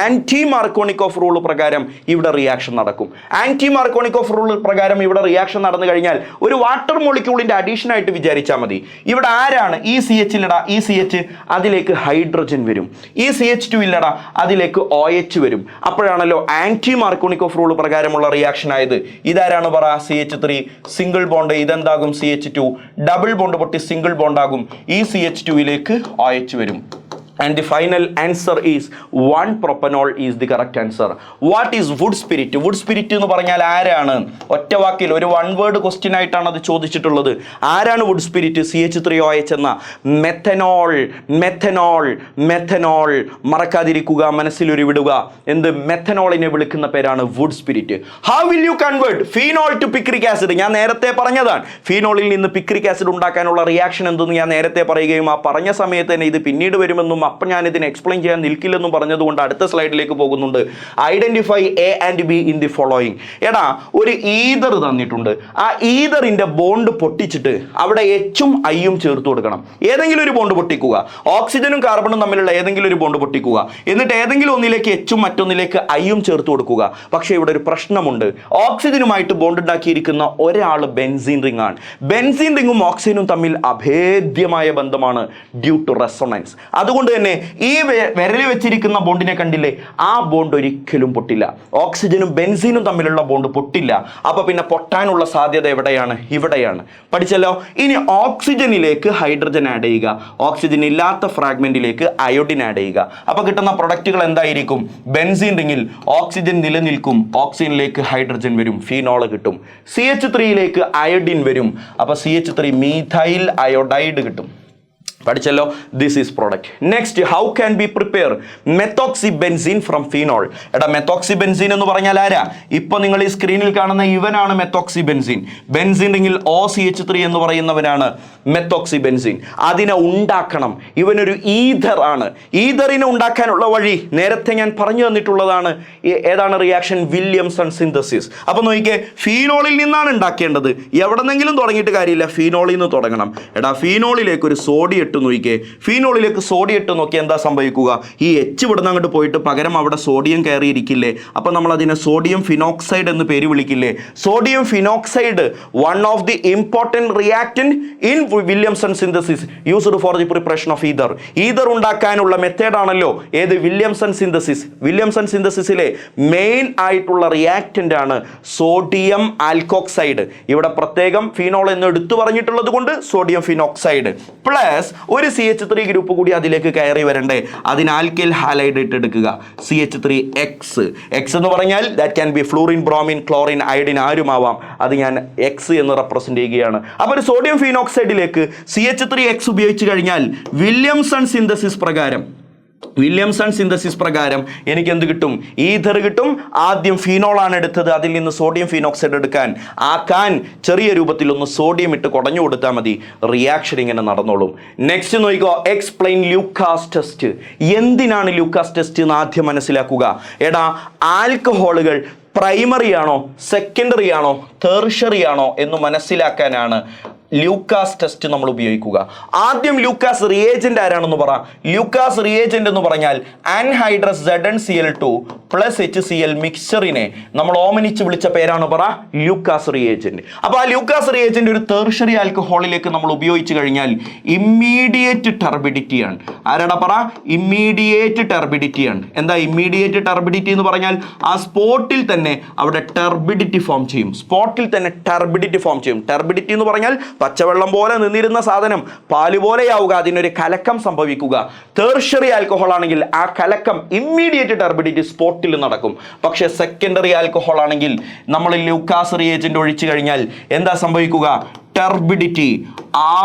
ആന്റി മാർക്കോണിക്കോഫ് റൂൾ പ്രകാരം ഇവിടെ റിയാക്ഷൻ നടക്കും. ആന്റി മാർക്കോണിക്കോഫ് റൂൾ പ്രകാരം ഇവിടെ റിയാക്ഷൻ നടന്നു കഴിഞ്ഞാൽ ഒരു വാട്ടർ മോളിക്യൂളിന്റെ അഡീഷൻ ആയിട്ട് വിചാരിച്ചാൽ മതി. ഇവിടെ ആരാണ്? ഈ CH ഇല്ലടാ, ഈ CH, അതിലേക്ക് ഹൈഡ്രജൻ വരും. ഈ CH2 ഇല്ലടാ, അതിലേക്ക് OH വരും. അപ്പോഴാണല്ലോ ആന്റി മാർക്കോണിക്കോഫ് റൂൾ പ്രകാരമുള്ള റിയാക്ഷൻ ആയത്. ഇതാരാണ്? പറ, CH3 സിംഗിൾ ബോണ്ട്, ഇതെന്താകും? CH2 ഡബിൾ ബോണ്ട് പൊട്ടി സിംഗിൾ ബോണ്ട് ആകും. ഈ CH2ലേക്ക് OH വരും. And the final answer is 1-propanol is the correct answer. What is wood spirit? Wood spirit എന്ന് പറഞ്ഞാൽ ആരാണ്? ഒറ്റ വാക്കിൽ ഒരു വൺ വേർഡ് ക്വസ്റ്റ്യൻ ആയിട്ടാണ് അത് ചോദിച്ചിട്ടുള്ളത്. ആരാണ് വുഡ് സ്പിരിറ്റ്? CH3OH എന്ന മെഥനോൾ. മെഥനോൾ മെഥനോൾ മറക്കാതിരിക്കുക, മനസ്സിലൊരു വിടുക. എന്ത്? മെഥനോളിനെ വിളിക്കുന്ന പേരാണ് would spirit. How will you convert phenol to picric acid? ഞാൻ നേരത്തെ പറഞ്ഞതാണ്. ഫീനോളിൽ നിന്ന് പിക്രിക് ആസിഡ് ഉണ്ടാക്കാനുള്ള റിയാക്ഷൻ എന്തെന്ന് ഞാൻ നേരത്തെ പറയുകയും ആ പറഞ്ഞ സമയത്ത് തന്നെ ഇത് പിന്നീട് വരുമെന്നും അപ്പം ഞാൻ ഇതിനെ എക്സ്പ്ലെയിൻ ചെയ്യാൻ നിൽക്കില്ലെന്നും പറഞ്ഞതുകൊണ്ട് അടുത്ത സ്ലൈഡിലേക്ക് പോകുന്നുണ്ട്. Identify A and B in the following. എടാ, ഒരു ഈതർ തന്നിട്ടുണ്ട്. ആ ഈതറിന്റെ ബോണ്ട് പൊട്ടിച്ചിട്ട് അവിടെ Hഉം Iയും ചേർത്ത് കൊടുക്കണം. ഏതെങ്കിലും ഒരു ബോണ്ട് പൊട്ടിക്കുക. ഓക്സിജനും കാർബണും തമ്മിലുള്ള ഏതെങ്കിലും ഒരു ബോണ്ട് പൊട്ടിക്കുക. എന്നിട്ട് ഏതെങ്കിലും ഒന്നിലേക്ക് Hഉം മറ്റൊന്നിലേക്ക് Iയും ചേർത്ത് കൊടുക്കുക. പക്ഷേ ഇവിടെ ഒരു പ്രശ്നമുണ്ട്. ഓക്സിജനുമായിട്ട് ബോണ്ട് ഉണ്ടാക്കിയിരിക്കുന്ന ഒരാൾ ബെൻസീൻ റിംഗ് ആണ്. ബെൻസീൻ റിംഗും ഓക്സിജനും തമ്മിൽ അഭേദ്യമായ ബന്ധമാണ് ഡ്യൂ ടു റെസൊണൻസ്. അതുകൊണ്ട് തന്നെ ഈ വിരൽ വെച്ചിരിക്കുന്ന ബോണ്ടിനെ കണ്ടില്ലേ? ആ ബോണ്ട് ഒരിക്കലും പൊട്ടില്ല. ഓക്സിജനും ബെൻസീനും തമ്മിലുള്ള ബോണ്ട് പൊട്ടില്ല. അപ്പൊ പിന്നെ പൊട്ടാനുള്ള സാധ്യത എവിടെയാണ്? ഇവിടെയാണ്. പഠിച്ചല്ലോ. ഇനി ഓക്സിജനിലേക്ക് ഹൈഡ്രജൻ ആഡ് ചെയ്യുക, ഓക്സിജൻ ഇല്ലാത്ത ഫ്രാഗ്മെന്റിലേക്ക് അയോഡിൻ ആഡ് ചെയ്യുക. അപ്പൊ കിട്ടുന്ന പ്രൊഡക്റ്റുകൾ എന്തായിരിക്കും? ബെൻസീൻ റിംഗിൽ ഓക്സിജൻ നിലനിൽക്കും, ഓക്സിജനിലേക്ക് ഹൈഡ്രജൻ വരും, ഫീനോൾ കിട്ടും. CH3യിലേക്ക് അയോഡിൻ വരും, അപ്പൊ CH3 മീഥൈൽ അയോഡൈഡ് കിട്ടും. പഠിച്ചല്ലോ. This is product. Next, how can be prepare methoxy benzene from phenol? എടാ, മെത്തോക്സി ബെൻസീൻ എന്ന് പറഞ്ഞാൽ ആരാ? ഇപ്പൊ നിങ്ങൾ ഈ സ്ക്രീനിൽ കാണുന്ന ഇവനാണ് മെത്തോക്സി ബെൻസീൻ. ബെൻസീൻ റിംഗിൽ OCH3 എന്ന് പറയുന്നവനാണ് മെത്തോക്സി ബെൻസീൻ. അതിനെ ഉണ്ടാക്കണം. ഇവനൊരു ഈഥർ ആണ്. ഈഥറിനെ ഉണ്ടാക്കാനുള്ള വഴി നേരത്തെ ഞാൻ പറഞ്ഞു തന്നിട്ടുള്ളതാണ്. ഏതാണ് റിയാക്ഷൻ? Williamson synthesis. അപ്പൊ നോക്കിക്കേ, ഫീനോളിൽ നിന്നാണ് ഉണ്ടാക്കേണ്ടത്. എവിടെന്നെങ്കിലും തുടങ്ങിയിട്ട് കാര്യമില്ല, ഫീനോളിൽ നിന്ന് തുടങ്ങണം. എടാ, ഫീനോളിലേക്ക് ഒരു സോഡിയം ഇട്ട് നോക്കിക്കേ. ഫീനോളിലേക്ക് സോഡിയം ഇട്ട് നോക്കി എന്താ സംഭവിക്കുക? ഈ H ഇവിടുന്ന് അങ്ങോട്ട് പോയിട്ട് പകരം അവിടെ സോഡിയം കയറിയിരിക്കില്ലേ? അപ്പൊ നമ്മൾ അതിനെ സോഡിയം ഫിനോക്സൈഡ് എന്ന് പേര് വിളിക്കില്ലേ? Sodium phenoxide one of the important reactant in Williamson synthesis used for the preparation of ether. Ether ഉണ്ടാക്കാനുള്ള മെത്തേഡാണല്ലോ ഏത്? Williamson synthesis. വില്യംസൺ സിന്തസിസിലെ മെയിൻ ആയിട്ടുള്ള റിയാക്ടന്റ് ആണ് സോഡിയം ആൽക്കോക്സൈഡ്. ഇവിടെ പ്രത്യേകം ഫീനോൾ എന്ന് എടുത്തു പറഞ്ഞിട്ടുള്ളത് കൊണ്ട് സോഡിയം ഫിനോക്സൈഡ് പ്ലസ് ഒരു CH3 ഗ്രൂപ്പ് കൂടി അതിലേക്ക് കയറി വരണ്ടേ, അതിന് ആൽക്കൈൽ ഹാലൈഡ് ഇട്ടെടുക്കുക, CH3X. X എന്ന് പറഞ്ഞാൽ that can be fluorine, bromine, chlorine, iodine, ആരുമാവാം. അത് ഞാൻ X എന്ന് റെപ്രസെന്റ് ചെയ്യുകയാണ്. അപ്പോൾ ഒരു സോഡിയം ഫീനോക്സൈഡിലേക്ക് CH3X ഉപയോഗിച്ച് കഴിഞ്ഞാൽ വില്യംസൺ സിന്തസിസ് പ്രകാരം എനിക്ക് എന്ത് കിട്ടും? ഈഥർ കിട്ടും. ആദ്യം ഫീനോളാണ് എടുത്തത്, അതിൽ നിന്ന് സോഡിയം ഫീനോക്സൈഡ് ആക്കാൻ ചെറിയ രൂപത്തിൽ ഒന്ന് സോഡിയം ഇട്ട് കുടഞ്ഞു കൊടുത്താൽ മതി, റിയാക്ഷൻ ഇങ്ങനെ നടന്നോളും. നെക്സ്റ്റ് നോക്കിക്കോ, എക്സ്പ്ലെയിൻ ലൂക്കാസ് ടെസ്റ്റ്. എന്തിനാണ് ലൂക്കാസ് ടെസ്റ്റ് എന്ന് ആദ്യം മനസ്സിലാക്കുക. എടാ, ആൽക്കഹോളുകൾ പ്രൈമറി ആണോ, സെക്കൻഡറി ആണോ, ടെർഷ്യറി ആണോ എന്ന് മനസ്സിലാക്കാനാണ് ലൂക്കാസ് ടെസ്റ്റ് നമ്മൾ ഉപയോഗിക്കുക. ആദ്യം ലൂക്കാസ് റിയേജന്റ് ആരാണെന്ന് പറ. ലൂക്കാസ് റിയേജന്റ് എന്ന് പറഞ്ഞാൽ ആൻഹൈഡ്രസ് ZnCl2 പ്ലസ് HCl മിക്സറിനെ നമ്മൾ ഓമനിച്ച് വിളിച്ച പേരാണ് പറ ലൂക്കാസ് റിയേജന്റ്. അപ്പോൾ ആ ലൂക്കാസ് റിയേജന്റ് ഒരു ടെർഷ്യറി ആൽക്കഹോളിലേക്ക് നമ്മൾ ഉപയോഗിച്ച് കഴിഞ്ഞാൽ ഇമ്മീഡിയറ്റ് ടർബിഡിറ്റിയാണ്. ആരാടാ പറ? ഇമ്മീഡിയറ്റ് ടർബിഡിറ്റിയാണ്. എന്താ ഇമ്മീഡിയറ്റ് ടർബിഡിറ്റി എന്ന് പറഞ്ഞാൽ? ആ സ്പോട്ടിൽ തന്നെ അവിടെ ടർബിഡിറ്റി ഫോം ചെയ്യും. ടർബിഡിറ്റി എന്ന് പറഞ്ഞാൽ പച്ചവെള്ളം പോലെ നിന്നിരുന്ന സാധനം പാല് പോലെയാവുക, അതിനൊരു കലക്കം സംഭവിക്കുക. ടെർഷ്യറി ആൽക്കഹോൾ ആണെങ്കിൽ ആ കലക്കം ഇമ്മീഡിയറ്റ് ടർബിഡിറ്റി സ്പോട്ടിൽ നടക്കും. പക്ഷെ സെക്കൻഡറി ആൽക്കഹോൾ ആണെങ്കിൽ നമ്മൾ ലൂക്കാസ് റിയേജന്റ് ഒഴിച്ചു കഴിഞ്ഞാൽ എന്താ സംഭവിക്കുക? ടർബിഡിറ്റി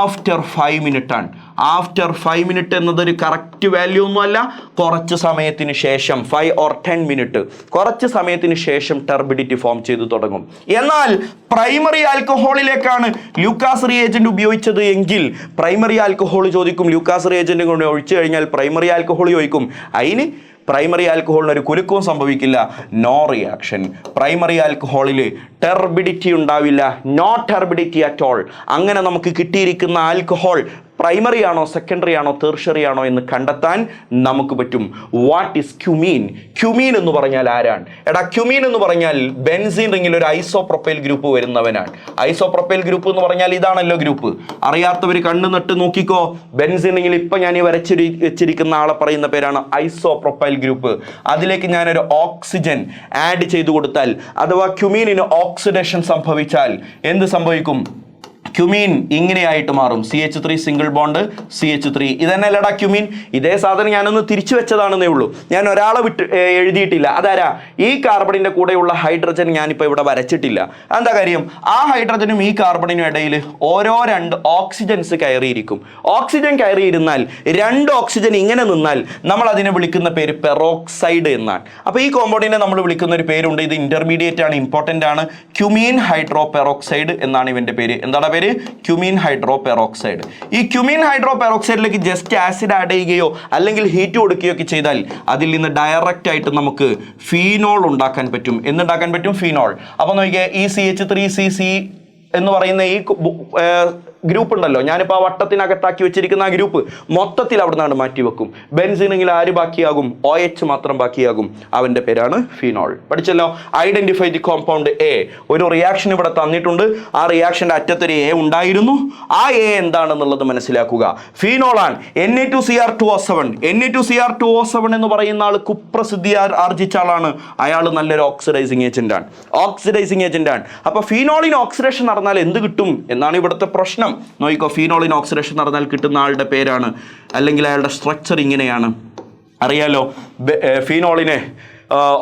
ആഫ്റ്റർ 5 മിനിറ്റ് ആണ്. ആഫ്റ്റർ 5 മിനിറ്റ് എന്നതൊരു കറക്റ്റ് വാല്യൂ ഒന്നുമല്ല. കുറച്ച് സമയത്തിന് ശേഷം 5 or 10 മിനിറ്റ്, കുറച്ച് സമയത്തിന് ശേഷം ടർബിഡിറ്റി ഫോം ചെയ്തു തുടങ്ങും. എന്നാൽ പ്രൈമറി ആൽക്കഹോളിലേക്കാണ് ലൂക്കാസ് റിയേജന്റ് ഉപയോഗിച്ചത് എങ്കിൽ പ്രൈമറി ആൽക്കഹോൾ ചോദിക്കും, ലൂക്കാസ് റിയേജന്റ് കൊണ്ട് ഒഴിച്ചു കഴിഞ്ഞാൽ പ്രൈമറി ആൽക്കഹോൾ ചോദിക്കും. അതിന് പ്രൈമറി ആൽക്കഹോളിന് ഒരു കുലുക്കവും സംഭവിക്കില്ല, നോ റിയാക്ഷൻ. പ്രൈമറി ആൽക്കഹോളിൽ ടെർബിഡിറ്റി ഉണ്ടാവില്ല, നോ ടെർബിഡിറ്റി അറ്റ് ഓൾ. അങ്ങനെ നമുക്ക് കിട്ടിയിരിക്കുന്ന ആൽക്കഹോൾ പ്രൈമറി ആണോ, സെക്കൻഡറി ആണോ, ടെർഷ്യറി ആണോ എന്ന് കണ്ടെത്താൻ നമുക്ക് പറ്റും. What is cumin? ക്യുമീൻ എന്ന് പറഞ്ഞാൽ ആരാണ്? എടാ, ക്യുമീൻ എന്ന് പറഞ്ഞാൽ ബെൻസീൻ റിങ്ങിൽ ഒരു ഐസോപ്രൊപ്പൈൽ ഗ്രൂപ്പ് വരുന്നവനാണ്. ഐസോപ്രൊപ്പൈൽ ഗ്രൂപ്പ് എന്ന് പറഞ്ഞാൽ ഇതാണല്ലോ ഗ്രൂപ്പ്. അറിയാത്തവർ കണ്ണു നട്ട് നോക്കിക്കോ. ബെൻസീൻ റിങ്ങിൽ ഇപ്പം ഞാൻ ഈ വെച്ചിരിക്കുന്ന ആളെ പറയുന്ന പേരാണ് ഐസോപ്രൊപ്പൈൽ ഗ്രൂപ്പ്. അതിലേക്ക് ഞാനൊരു ഓക്സിജൻ ആഡ് ചെയ്തു കൊടുത്താൽ, അഥവാ ക്യുമീനിന് ഓക്സിഡേഷൻ സംഭവിച്ചാൽ എന്ത് സംഭവിക്കും? ക്യുമീൻ ഇങ്ങനെയായിട്ട് മാറും. CH3 single bond CH3. ഇതന്നെ അല്ലടാ ക്യുമീൻ. ഇതേ സാധനം ഞാനൊന്ന് തിരിച്ചു വെച്ചതാണെന്നേ ഉള്ളൂ. ഞാൻ ഒരാളെ എഴുതിയിട്ടില്ല. അതാരാ? ഈ കാർബണിന്റെ കൂടെയുള്ള ഹൈഡ്രജൻ ഞാനിപ്പോൾ ഇവിടെ വരച്ചിട്ടില്ല. എന്താ കാര്യം? ആ ഹൈഡ്രജനും ഈ കാർബണിനും ഇടയിൽ ഓരോ 2 ഓക്സിജൻസ് കയറിയിരിക്കും. ഓക്സിജൻ കയറിയിരുന്നാൽ 2 ഓക്സിജൻ ഇങ്ങനെ നിന്നാൽ നമ്മൾ അതിനെ വിളിക്കുന്ന പേര് പെറോക്സൈഡ് എന്നാണ്. അപ്പോൾ ഈ കോമ്പൗണ്ടിനെ നമ്മൾ വിളിക്കുന്ന ഒരു പേരുണ്ട്. ഇത് ഇന്റർമീഡിയറ്റ് ആണ്, ഇമ്പോർട്ടൻ്റ് ആണ്. ക്യുമീൻ ഹൈഡ്രോ പെറോക്സൈഡ് എന്നാണ് ഇവന്റെ പേര്. എന്താണ് പേര്? Cumene hydro peroxide. ഈ ക്യുമീൻ ഹൈഡ്രോ പെറോക്സൈഡിലേക്ക് ജസ്റ്റ് ആസിഡ് ആഡ് ചെയ്യുകയോ അല്ലെങ്കിൽ ഹീറ്റ് കൊടുക്കുകയോ ഒക്കെ ചെയ്താൽ അതിൽ നിന്ന് ഡയറക്റ്റ് ആയിട്ട് നമുക്ക് ഫീനോൾ ഉണ്ടാക്കാൻ പറ്റും. എന്തുണ്ടാക്കാൻ പറ്റും? ഫീനോൾ. അപ്പോൾ നോക്കിയേ, ഈ CH3CC എന്ന് പറയുന്ന ഈ ഗ്രൂപ്പ് ഉണ്ടല്ലോ, ഞാനിപ്പോൾ ആ വട്ടത്തിനകത്താക്കി വെച്ചിരിക്കുന്ന ആ ഗ്രൂപ്പ് മൊത്തത്തിൽ അവിടെ നിന്നാണ് മാറ്റി വെക്കും. ബെൻസീനെങ്കിൽ ആര് ബാക്കിയാകും? OH മാത്രം ബാക്കിയാകും. അവൻ്റെ പേരാണ് ഫീനോൾ. പഠിച്ചല്ലോ. Identify the compound A. ഒരു റിയാക്ഷൻ ഇവിടെ തന്നിട്ടുണ്ട്. ആ റിയാക്ഷൻ്റെ അറ്റത്തൊരു A ഉണ്ടായിരുന്നു. ആ A എന്താണെന്നുള്ളത് മനസ്സിലാക്കുക. ഫീനോളാണ്. Na2Cr2O7. Na2Cr2O7 എന്ന് പറയുന്ന ആൾ കുപ്രസിദ്ധി ആർജിച്ച ആളാണ്. അയാൾ നല്ലൊരു ഓക്സിഡൈസിങ് ഏജന്റ് ആണ്. അപ്പോൾ ഫീനോളിന് ഓക്സിഡേഷൻ നടന്നാൽ എന്ത് കിട്ടും എന്നാണ് ഇവിടുത്തെ പ്രശ്നം. നോക്കിക്കോ, ഫീനോളിന് ഓക്സിഡേഷൻ നടന്നാൽ കിട്ടുന്ന ആളുടെ പേരാണ്, അല്ലെങ്കിൽ അയാളുടെ സ്ട്രക്ചർ ഇങ്ങനെയാണ്. അറിയാലോ, ഫീനോളിന്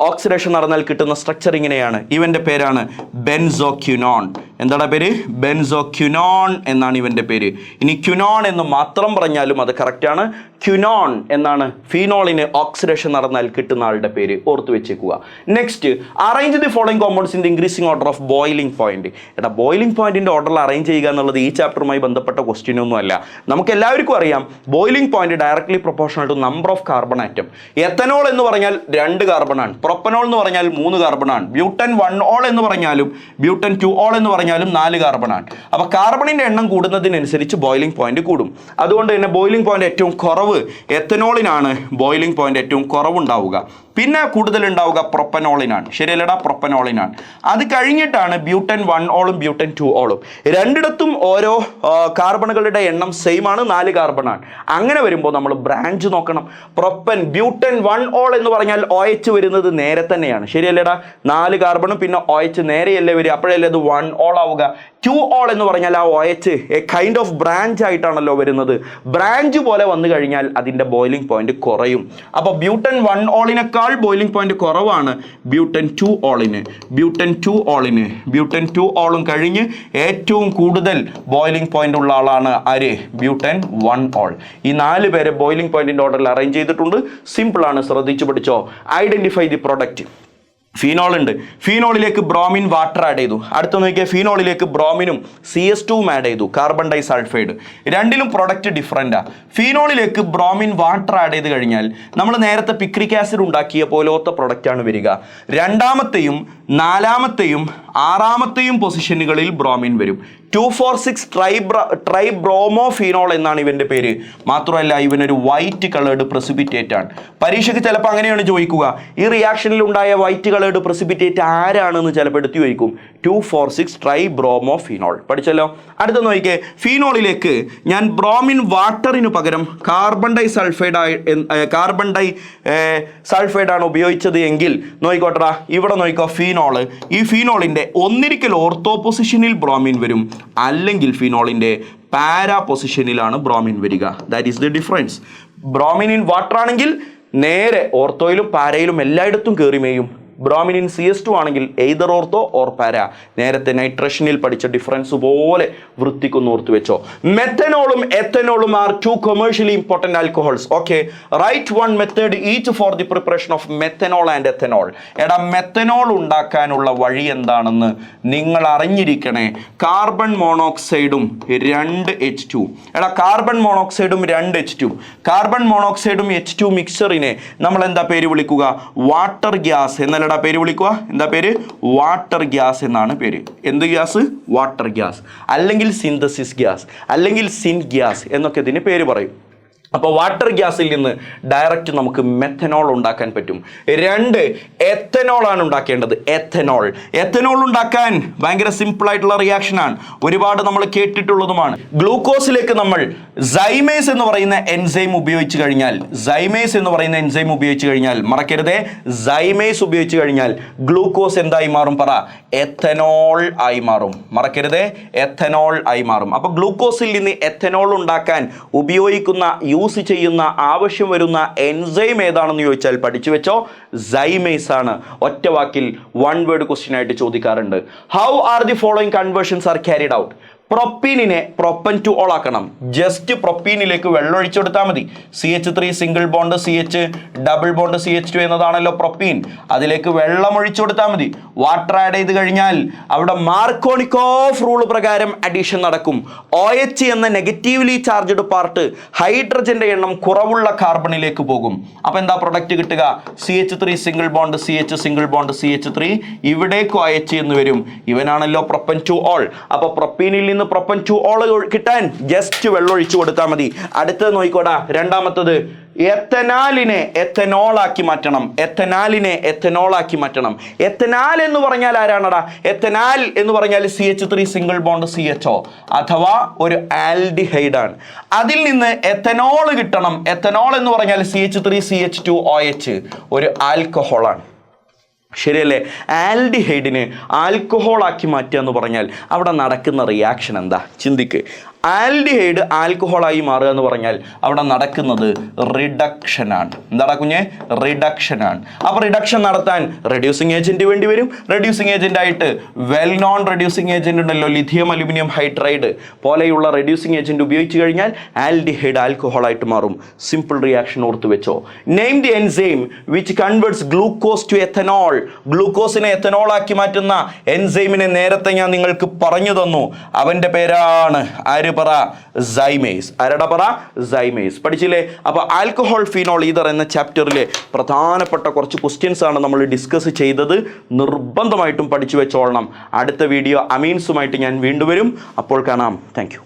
ഓക്സിഡേഷൻ നടന്നാൽ കിട്ടുന്ന സ്ട്രക്ചർ ഇങ്ങനെയാണ്. ഇവന്റെ പേരാണ് ബെൻസോക്യുനോൺ. എന്താണ് പേര്? ബെൻസോക്യുനോൺ എന്നാണ് ഇവന്റെ പേര്. ഇനി ക്യുനോൺ എന്ന് മാത്രം പറഞ്ഞാലും അത് കറക്റ്റാണ്. ക്യുനോൺ എന്നാണ് ഫീനോളിന് ഓക്സിഡേഷൻ നടന്നാൽ കിട്ടുന്ന ആളുടെ പേര്. ഓർത്ത് വെച്ചേക്കുക. Next, arrange the following compounds in the increasing order of boiling point. എടാ, ബോയിലിംഗ് പോയിന്റിന്റെ ഓർഡറിൽ അറേഞ്ച് ചെയ്യുക എന്നുള്ളത് ഈ ചാപ്റ്ററുമായി ബന്ധപ്പെട്ട ക്വസ്റ്റ്യൻ ഒന്നും അല്ല. നമുക്ക് എല്ലാവർക്കും അറിയാം, boiling point directly proportional to number of carbon atom. Ethanol എന്ന് പറഞ്ഞാൽ 2 കാർബൺ ആണ്. പ്രൊപ്പനോൾ എന്ന് പറഞ്ഞാൽ 3 കാർബൺ ആണ്. ബ്യൂട്ടൻ 1 ഓൾ എന്ന് പറഞ്ഞാലും ബ്യൂട്ടൻ 2 ഓൾ എന്ന് പറഞ്ഞാലും 4 കാർബൺ ആണ്. അപ്പോൾ കാർബണിന്റെ എണ്ണം കൂടുന്നതിനനുസരിച്ച് ബോയിലിംഗ് പോയിന്റ് കൂടും. അതുകൊണ്ട് തന്നെ ബോയിലിംഗ് പോയിന്റ് ഏറ്റവും കുറവ് എത്തനോളിനാണ്. ബോയിലിംഗ് പോയിന്റ് ഏറ്റവും കുറവുണ്ടാവുക. പിന്നെ കൂടുതൽ ഉണ്ടാവുക പ്രൊപ്പനോളിനാണ്. ശരിയല്ലടാ, പ്രൊപ്പനോളിനാണ്. അത് കഴിഞ്ഞിട്ടാണ് ബ്യൂട്ടൻ 1 ഓളും ബ്യൂട്ടൻ 2 ഓളും. രണ്ടിടത്തും ഓരോ കാർബണുകളുടെ എണ്ണം സെയിം ആണ്, 4 കാർബണാണ്. അങ്ങനെ വരുമ്പോൾ നമ്മൾ ബ്രാഞ്ച് നോക്കണം. ബ്യൂട്ടൻ 1 ഓൾ എന്ന് പറഞ്ഞാൽ OH വരുന്നത് നേരെ തന്നെയാണ്. ശരിയല്ലേടാ, 4 കാർബണും പിന്നെ OH നേരെയല്ലേ വരിക, അപ്പോഴല്ലേ അത് 1 ഓൾ ആവുക. 2 ഓൾ എന്ന് പറഞ്ഞാൽ ആ OH കൈൻഡ് ഓഫ് ബ്രാഞ്ച് ആയിട്ടാണല്ലോ വരുന്നത്. ബ്രാഞ്ച് പോലെ വന്നു കഴിഞ്ഞാൽ അതിൻ്റെ ബോയിലിംഗ് പോയിന്റ് കുറയും. അപ്പോൾ ബ്യൂട്ടൻ 1 ഓളിനേക്കാൾ ബോയിലിംഗ് പോയിന്റ് കുറവാണ് ബ്യൂട്ടൻ 2 ഓളിന്. ബ്യൂട്ടൻ 2 ഓളും കഴിഞ്ഞ് ഏറ്റവും കൂടുതൽ ബോയിലിംഗ് പോയിന്റ് ഉള്ള ആളാണ് ആര്? ബ്യൂട്ടൻ 1 ഓൾ. ഈ 4 പേരെ ബോയിലിംഗ് പോയിന്റിന്റെ ഓർഡറിൽ അറേഞ്ച് ചെയ്തിട്ടുണ്ട്. സിമ്പിൾ ആണ്, ശ്രദ്ധിച്ചു പഠിച്ചോ. Identify the product. ഫീനോൾ ഉണ്ട്, ഫീനോളിലേക്ക് ബ്രോമിൻ വാട്ടർ ആഡ് ചെയ്തു. അടുത്ത നോക്കിയാൽ ഫീനോളിലേക്ക് ബ്രോമിനും CS2 ആഡ് ചെയ്തു, കാർബൺ ഡൈ സൾഫൈഡ്. രണ്ടിലും പ്രൊഡക്റ്റ് ഡിഫറൻറ്റാണ്. ഫീനോളിലേക്ക് ബ്രോമിൻ വാട്ടർ ആഡ് ചെയ്ത് കഴിഞ്ഞാൽ നമ്മൾ നേരത്തെ പിക്രിക് ആസിഡ് ഉണ്ടാക്കിയ പോലത്തെ പ്രൊഡക്റ്റാണ് വരിക. രണ്ടാമത്തെയും 4ാമത്തെയും 6ാമത്തെയും പൊസിഷനുകളിൽ ബ്രോമിൻ വരും. 2,4,6 ട്രൈബ്രോമോഫീനോൾ എന്നാണ് ഇവൻ്റെ പേര്. മാത്രമല്ല ഇവനൊരു വൈറ്റ് കളേർഡ് പ്രസിപ്പിറ്റേറ്റ് ആണ്. പരീക്ഷയ്ക്ക് ചിലപ്പോൾ അങ്ങനെയാണ് ചോദിക്കുക, ഈ റിയാക്ഷനിൽ ഉണ്ടായ വൈറ്റ് കളേർഡ് പ്രസിപ്പിറ്റേറ്റ് ആരാണെന്ന് ചിലപ്പോൾ എടുത്തു ചോദിക്കും. 2,4,6 ട്രൈബ്രോമോഫീനോൾ. പഠിച്ചല്ലോ. അടുത്ത നോക്കിക്കേ, ഫീനോളിലേക്ക് ഞാൻ ബ്രോമിൻ വാട്ടറിന് പകരം കാർബൺ ഡൈ സൾഫൈഡാണ് ഉപയോഗിച്ചത് എങ്കിൽ നോക്കിക്കോട്ടടാ, ഇവിടെ നോക്കിക്കോ ഫീനോള്. ഈ ഫീനോളിൻ്റെ ഒന്നിരിക്കൽ ഓർത്തോ പൊസിഷനിൽ ബ്രോമിൻ വരും, അല്ലെങ്കിൽ ഫിനോളിൻ്റെ പാരാ പൊസിഷനിലാണ് ബ്രോമിൻ വരിക. That is the difference. Bromine in water ആണെങ്കിൽ നേരെ ഓർത്തോയിലും പാരയിലും എല്ലായിടത്തും കയറിമേയും. ബ്രോമിൻ ഇൻ CS2 ആണെങ്കിൽ എയ്തർ ഓർത്തോ ഓർ പാര. നേരത്തെ നൈട്രേഷനിൽ പഠിച്ച ഡിഫറൻസ് പോലെ വൃത്തിക്കൊന്ന് ഓർത്ത് വെച്ചോ. മെത്തനോളും എത്തനോളും are 2 commercially important alcohols. Okay, right one method each for the preparation of methanol and ethanol. എടാ, മെത്തനോൾ ഉണ്ടാക്കാനുള്ള വഴി എന്താണെന്ന് നിങ്ങൾ അറിഞ്ഞിരിക്കണേ. Carbon മോണോക്സൈഡും 2H2. എടാ, കാർബൺ മോണോക്സൈഡും 2H2. കാർബൺ മോണോക്സൈഡും H2 മിക്സറിനെ നമ്മൾ എന്താ പേര് വിളിക്കുക? വാട്ടർ ഗ്യാസ് എന്നല്ല പേര് വിളിക്കുക. എന്താ പേര്? വാട്ടർ ഗ്യാസ് എന്നാണ് പേര്. എന്ത് ഗ്യാസ്? വാട്ടർ ഗ്യാസ്, അല്ലെങ്കിൽ സിന്തസിസ് ഗ്യാസ്, അല്ലെങ്കിൽ സിൻ ഗ്യാസ് എന്നൊക്കെ ഇതിന് പേര് പറയും. അപ്പോൾ വാട്ടർ ഗ്യാസിൽ നിന്ന് ഡയറക്റ്റ് നമുക്ക് മെത്തനോൾ ഉണ്ടാക്കാൻ പറ്റും. 2 എത്തനോളാണ് ഉണ്ടാക്കേണ്ടത്. എത്തനോൾ ഉണ്ടാക്കാൻ ഭയങ്കര സിമ്പിളായിട്ടുള്ള റിയാക്ഷനാണ്, ഒരുപാട് നമ്മൾ കേട്ടിട്ടുള്ളതുമാണ്. ഗ്ലൂക്കോസിലേക്ക് നമ്മൾ സൈമേസ് എന്ന് പറയുന്ന എൻസൈം ഉപയോഗിച്ച് കഴിഞ്ഞാൽ മറക്കരുതേ, സൈമേസ് ഉപയോഗിച്ച് കഴിഞ്ഞാൽ ഗ്ലൂക്കോസ് എന്തായി മാറും? പറ. എത്തനോൾ ആയി മാറും. മറക്കരുതേ, എത്തനോൾ ആയി മാറും. അപ്പോൾ ഗ്ലൂക്കോസിൽ നിന്ന് എത്തനോൾ ഉണ്ടാക്കാൻ ഉപയോഗിക്കുന്ന യൂസ് ചെയ്യുന്ന ആവശ്യം വരുന്ന എൻസൈം ഏതാണെന്ന് ചോദിച്ചാൽ പഠിച്ചു വെച്ചോ, സൈമേസ് ആണ്. ഒറ്റ വാക്കിൽ 1 വേർഡ് ക്വസ്റ്റ്യൻ ആയിട്ട് ചോദിക്കാറുണ്ട്. How are the following conversions are carried out? പ്രൊപ്പീനിനെ പ്രൊപ്പൻ ടു ഓൾ ആക്കണം. ജസ്റ്റ് പ്രൊപ്പീനിലേക്ക് വെള്ളം ഒഴിച്ചു കൊടുത്താൽ മതി. CH3 single bond CH double bond CH2 എന്നതാണല്ലോ പ്രൊപ്പീൻ. അതിലേക്ക് വെള്ളം ഒഴിച്ചു കൊടുത്താൽ മതി. വാട്ടർ ആഡ് ചെയ്ത് കഴിഞ്ഞാൽ അവിടെ മാർക്കോണിക്കോഫ് റൂൾ പ്രകാരം അഡീഷൻ നടക്കും. OH എന്ന നെഗറ്റീവ്ലി ചാർജ്ഡ് പാർട്ട് ഹൈഡ്രജന്റെ എണ്ണം കുറവുള്ള കാർബണിലേക്ക് പോകും. അപ്പോൾ എന്താ പ്രൊഡക്റ്റ് കിട്ടുക? CH3 single bond CH single bond CH3, ഇവിടേക്ക് OH എന്ന് വരും. ഇവനാണല്ലോ പ്രൊപ്പൻ ടു ഓൾ. അപ്പോൾ പ്രൊപ്പീനിൽ നിന്ന് പ്രൊപ്പൻ ടു ഓൾ കിട്ടാൻ ജസ്റ്റ് വെള്ളം ഒഴിച്ചു കൊടുത്താൽ മതി. അടുത്തത് നോക്കിക്കോടാ, രണ്ടാമത്തത് എത്തനാലിനെ എത്തനോളാക്കി മാറ്റണം. എത്തനാൽ എന്ന് പറഞ്ഞാൽ ആരാണടാ? എത്തനാൽ എന്ന് പറഞ്ഞാൽ CH3 സിംഗിൾ ബോണ്ട് CHO അഥവാ ഒരു ആൽഡിഹൈഡ് ആണ്. അതിൽ നിന്ന് എത്തനോൾ കിട്ടണം. എത്തനോൾ എന്ന് പറഞ്ഞാൽ CH3 CH2 OH, ഒരു ആൽക്കഹോളാണ്. ശരിയല്ലേ? ആൽഡിഹൈഡിനെ ആൽക്കഹോൾ ആക്കി മാറ്റുക എന്ന് പറഞ്ഞാൽ അവിടെ നടക്കുന്ന റിയാക്ഷൻ എന്താ? ചിന്തിക്ക്. ആൽഡിഹൈഡ് ആൽക്കഹോളായി മാറുക എന്ന് പറഞ്ഞാൽ അവിടെ നടക്കുന്നത് റിഡക്ഷനാണ്. എന്താടാ കുഞ്ഞെ? റിഡക്ഷനാണ്. അപ്പോൾ റിഡക്ഷൻ നടത്താൻ റെഡ്യൂസിങ് ഏജന്റ് വേണ്ടി വരും. റെഡ്യൂസിങ് ഏജന്റ് ആയിട്ട് വെൽ നോൺ റെഡ്യൂസിങ് ഏജന്റ് ഉണ്ടല്ലോ, ലിഥിയം അലുമിനിയം ഹൈഡ്രൈഡ് പോലെയുള്ള റെഡ്യൂസിങ് ഏജന്റ് ഉപയോഗിച്ച് കഴിഞ്ഞാൽ ആൽഡിഹൈഡ് ആൽക്കഹോളായിട്ട് മാറും. സിമ്പിൾ റിയാക്ഷൻ ഓർത്ത് വെച്ചോ. Name the enzyme which converts glucose to ethanol. ഗ്ലൂക്കോസിനെ എത്തനോൾ ആക്കി മാറ്റുന്ന എൻസൈമിനെ നേരത്തെ ഞാൻ നിങ്ങൾക്ക് പറഞ്ഞു തന്നു. അവന്റെ പേരാണ് ആര്? പറ. സൈമേസ്. ആരടാ? പറ. സൈമേസ്. പഠിച്ചില്ലേ? അപ്പോൾ ആൽക്കഹോൾ ഫീനോൾ ഈതർ എന്ന ചാപ്റ്ററിലെ പ്രധാനപ്പെട്ട കുറച്ച് ക്വസ്റ്റ്യൻസ് ആണ് നമ്മൾ ഡിസ്കസ് ചെയ്തത്. നിർബന്ധമായിട്ടും പഠിച്ചു വെച്ചോളണം. അടുത്ത വീഡിയോ അമീൻസുമായിട്ട് ഞാൻ വീണ്ടും വരും. അപ്പോൾ കാണാം. Thank you.